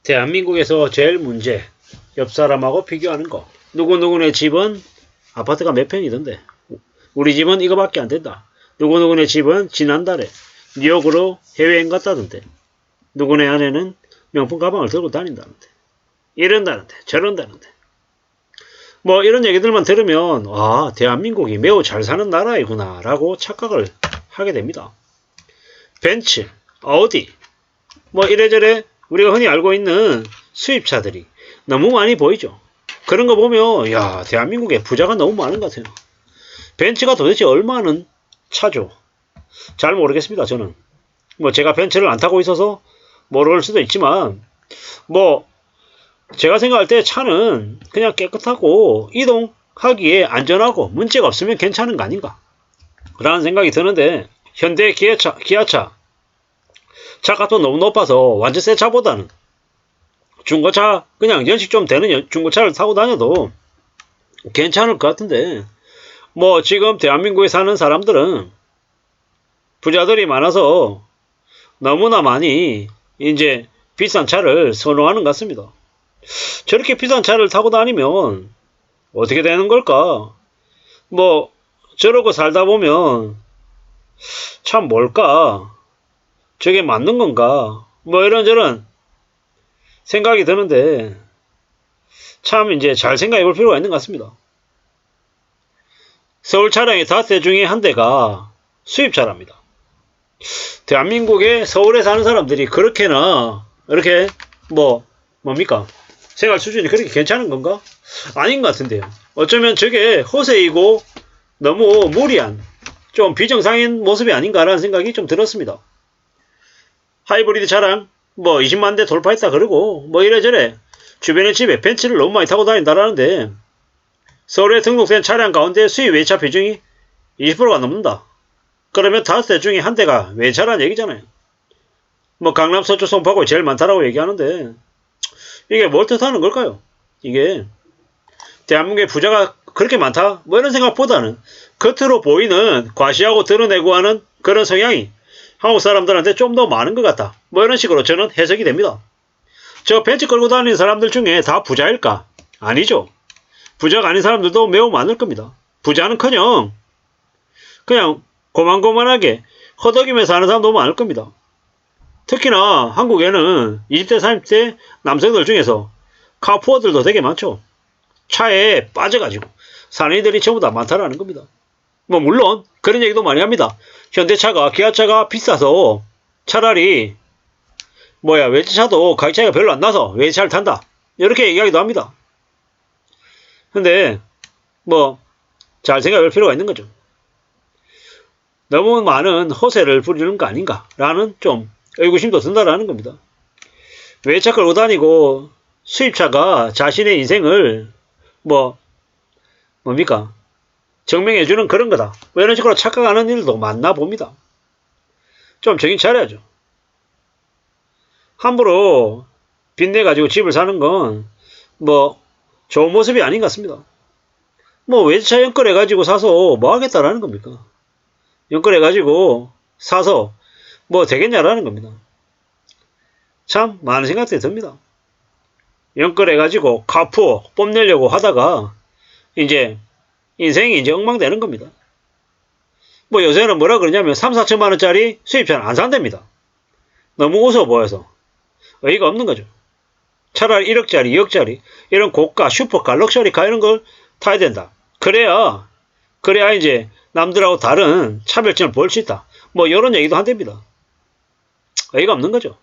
대한민국에서 제일 문제, 옆 사람하고 비교하는 거. 누구누구네 집은 아파트가 몇 평이던데 우리 집은 이거밖에 안 된다. 누구누구네 집은 지난달에 뉴욕으로 해외여행 갔다던데 누구네 아내는 명품 가방을 들고 다닌다는데 이런다는데 저런다는데 뭐 이런 얘기들만 들으면 아 대한민국이 매우 잘 사는 나라이구나 라고 착각을 하게 됩니다. 벤츠, 어디 뭐 이래저래 우리가 흔히 알고 있는 수입차들이 너무 많이 보이죠. 그런 거 보면 야 대한민국에 부자가 너무 많은 것 같아요. 벤츠가 도대체 얼마는 차죠? 잘 모르겠습니다. 저는 뭐 제가 벤츠를 안 타고 있어서 모를 수도 있지만 뭐 제가 생각할 때 차는 그냥 깨끗하고 이동하기에 안전하고 문제가 없으면 괜찮은 거 아닌가 라는 생각이 드는데 현대 기아차 차값도 너무 높아서 완전 새 차보다는 중고차 그냥 연식 좀 되는 중고차를 타고 다녀도 괜찮을 것 같은데 뭐 지금 대한민국에 사는 사람들은 부자들이 많아서 너무나 많이 이제 비싼 차를 선호하는 것 같습니다. 저렇게 비싼 차를 타고 다니면 어떻게 되는 걸까? 뭐 저러고 살다 보면 참 뭘까? 저게 맞는 건가? 뭐 이런저런 생각이 드는데 참 이제 잘 생각해 볼 필요가 있는 것 같습니다. 서울 차량의 5대 중에 한 대가 수입차랍니다. 대한민국의 서울에 사는 사람들이 그렇게나 이렇게 뭡니까? 생활 수준이 그렇게 괜찮은 건가? 아닌 것 같은데요. 어쩌면 저게 허세이고 너무 무리한 좀 비정상인 모습이 아닌가라는 생각이 좀 들었습니다. 하이브리드 차량 20만 대 돌파했다 그러고 뭐 이래저래 주변의 집에 벤츠를 너무 많이 타고 다닌다라는데 서울에 등록된 차량 가운데 수입 외차 비중이 20%가 넘는다. 그러면 5대 중에 한 대가 외차란 얘기잖아요. 뭐 강남, 서초, 송파구 제일 많다라고 얘기하는데 이게 뭘 뜻하는 걸까요? 이게 대한민국의 부자가 그렇게 많다? 뭐 이런 생각보다는 겉으로 보이는 과시하고 드러내고 하는 그런 성향이 한국 사람들한테 좀 더 많은 것 같다. 뭐 이런 식으로 저는 해석이 됩니다. 저 벤츠 끌고 다니는 사람들 중에 다 부자일까? 아니죠. 부자가 아닌 사람들도 매우 많을 겁니다. 부자는커녕 그냥 고만고만하게 허덕이며 사는 사람도 많을 겁니다. 특히나 한국에는 20대 30대 남성들 중에서 카푸어들도 되게 많죠. 차에 빠져가지고 사는 이들이 전부 다 많다라는 겁니다. 뭐 물론 그런 얘기도 많이 합니다. 현대차가 기아차가 비싸서 차라리 외제차도 가격 차이가 별로 안 나서 외제차를 탄다 이렇게 얘기하기도 합니다. 근데 잘 생각할 필요가 있는 거죠. 너무 많은 허세를 부리는 거 아닌가 라는 좀 의구심도 든다라는 겁니다. 외차 끌고 다니고 수입차가 자신의 인생을 뭡니까 증명해주는 그런 거다. 뭐 이런 식으로 착각하는 일도 많나 봅니다. 좀 정신 차려야죠. 함부로 빚내가지고 집을 사는 건 좋은 모습이 아닌 것 같습니다. 외제차 연끌해가지고 사서 뭐 하겠다라는 겁니까? 연끌해가지고 사서 되겠냐라는 겁니다. 참 많은 생각들이 듭니다. 연끌해가지고 카푸어 뽐내려고 하다가 이제 인생이 이제 엉망되는 겁니다. 요새는 뭐라 그러냐면 3, 4천만 원짜리 수입차는 안 산답니다. 너무 우스워 보여서 의의가 없는 거죠. 차라리 1억짜리, 2억짜리 이런 고가, 슈퍼카, 럭셔리카 이런 걸 타야 된다. 그래야 이제 남들하고 다른 차별점을 보일 수 있다. 이런 얘기도 한답니다. 의의가 없는 거죠.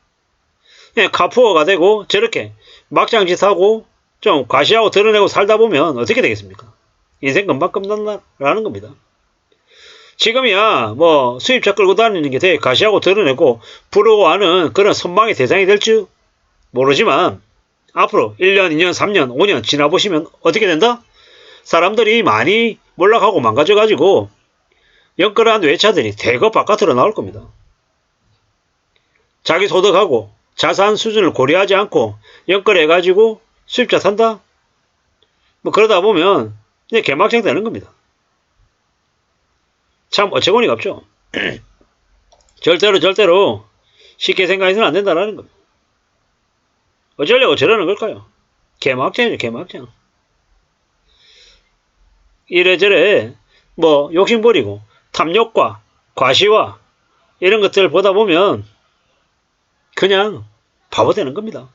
그냥 카푸어가 되고 저렇게 막장짓하고 좀 과시하고 드러내고 살다 보면 어떻게 되겠습니까? 인생 금방 끝난다라는 겁니다. 지금이야 수입차 끌고 다니는 게 되게 과시하고 드러내고 부러워하는 그런 선망의 대상이 될지 모르지만 앞으로 1년, 2년, 3년, 5년 지나보시면 어떻게 된다? 사람들이 많이 몰락하고 망가져가지고 연끌한 외차들이 대거 바깥으로 나올 겁니다. 자기 소득하고 자산 수준을 고려하지 않고 연끌해가지고 수입차 산다? 그러다 보면 이제 개막장 되는 겁니다. 참 어처구니가 없죠. 절대로 쉽게 생각해서는 안 된다는 겁니다. 어쩌려고 저러는 걸까요? 개막장이죠, 개막장. 이래저래 뭐 욕심부리고 탐욕과 과시와 이런 것들 보다 보면 그냥 바보 되는 겁니다.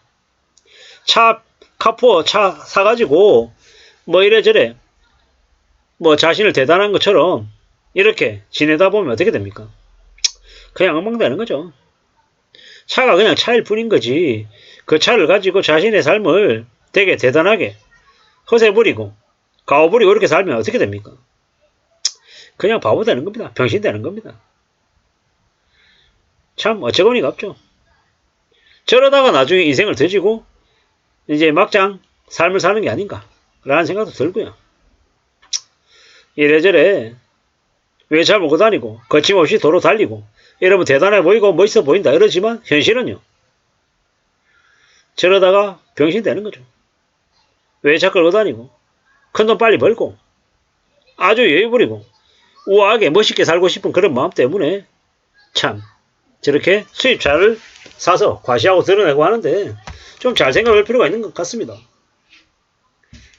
카푸어 차 사가지고 뭐 이래저래 뭐 자신을 대단한 것처럼 이렇게 지내다 보면 어떻게 됩니까? 그냥 엉망되는 거죠. 차가 그냥 차일 뿐인 거지. 그 차를 가지고 자신의 삶을 되게 대단하게 허세 부리고 가오 부리고 이렇게 살면 어떻게 됩니까? 그냥 바보 되는 겁니다. 병신 되는 겁니다. 참 어처구니가 없죠. 저러다가 나중에 인생을 뒤지고 이제 막장 삶을 사는 게 아닌가 라는 생각도 들고요. 이래저래 외차 먹고 다니고 거침없이 도로 달리고 이러면 대단해 보이고 멋있어 보인다 이러지만 현실은요. 저러다가 병신 되는 거죠. 외차 끌고 다니고 큰돈 빨리 벌고 아주 여유 부리고 우아하게 멋있게 살고 싶은 그런 마음 때문에 참 저렇게 수입차를 사서 과시하고 드러내고 하는데 좀 잘 생각할 필요가 있는 것 같습니다.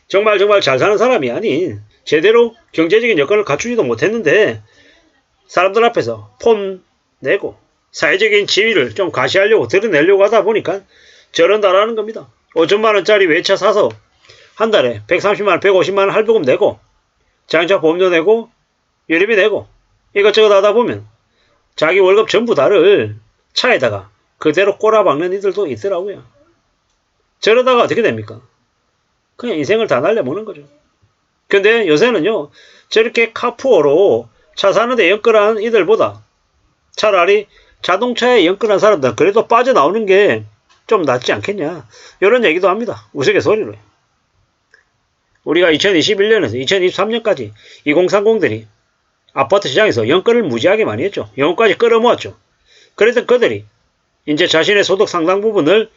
정말 잘 사는 사람이 아닌 제대로 경제적인 여건을 갖추지도 못했는데 사람들 앞에서 폰 내고 사회적인 지위를 좀 과시하려고 드러내려고 하다 보니까 저런다라는 겁니다. 5천만 원짜리 외차 사서 한 달에 130만 원, 150만 원 할부금 내고 자동차 보험료 내고 유류비 내고 이것저것 하다 보면 자기 월급 전부 다를 차에다가 그대로 꼬라박는 이들도 있더라고요. 저러다가 어떻게 됩니까? 그냥 인생을 다 날려먹는 거죠. 근데 요새는요, 저렇게 카푸어로 차 사는데 연끌한 이들보다 차라리 자동차에 연끌한 사람들 그래도 빠져나오는 게 좀 낫지 않겠냐. 이런 얘기도 합니다. 우스갯소리로. 우리가 2021년에서 2023년까지 2030들이 아파트 시장에서 연끌을 무지하게 많이 했죠. 영업까지 끌어모았죠. 그래서 그들이 이제 자신의 소득 상당 부분을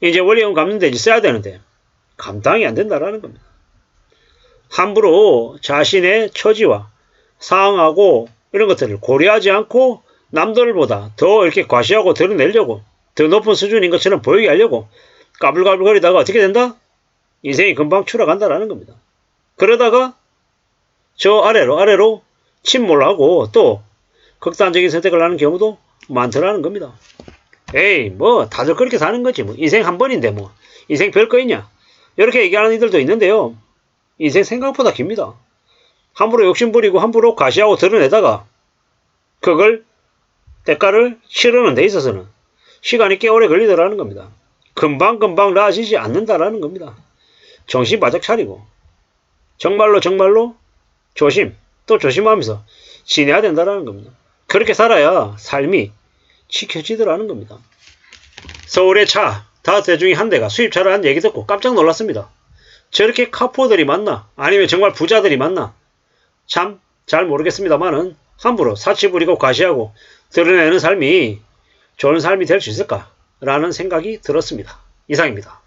이제 원리금 갚는 데 써야 되는데 감당이 안 된다라는 겁니다. 함부로 자신의 처지와 상황하고 이런 것들을 고려하지 않고 남들보다 더 이렇게 과시하고 드러내려고 더 높은 수준인 것처럼 보이게 하려고 까불까불거리다가 어떻게 된다? 인생이 금방 추락한다라는 겁니다. 그러다가 저 아래로 침몰하고 또 극단적인 선택을 하는 경우도 많더라는 겁니다. 에이 뭐 다들 그렇게 사는 거지 뭐 인생 한 번인데 뭐 인생 별거 있냐 이렇게 얘기하는 이들도 있는데요. 인생 생각보다 깁니다. 함부로 욕심부리고 함부로 과시하고 드러내다가 그걸 대가를 치르는 데 있어서는 시간이 꽤 오래 걸리더라는 겁니다. 금방 나아지지 않는다라는 겁니다. 정신 바짝 차리고 정말로 조심 또 조심하면서 지내야 된다라는 겁니다. 그렇게 살아야 삶이 지켜지더라는 겁니다. 서울의 차 5대 중에 한 대가 수입차라는 얘기 듣고 깜짝 놀랐습니다. 저렇게 카푸어들이 많나 아니면 정말 부자들이 많나 참 잘 모르겠습니다만은 함부로 사치 부리고 과시하고 드러내는 삶이 좋은 삶이 될 수 있을까 라는 생각이 들었습니다. 이상입니다.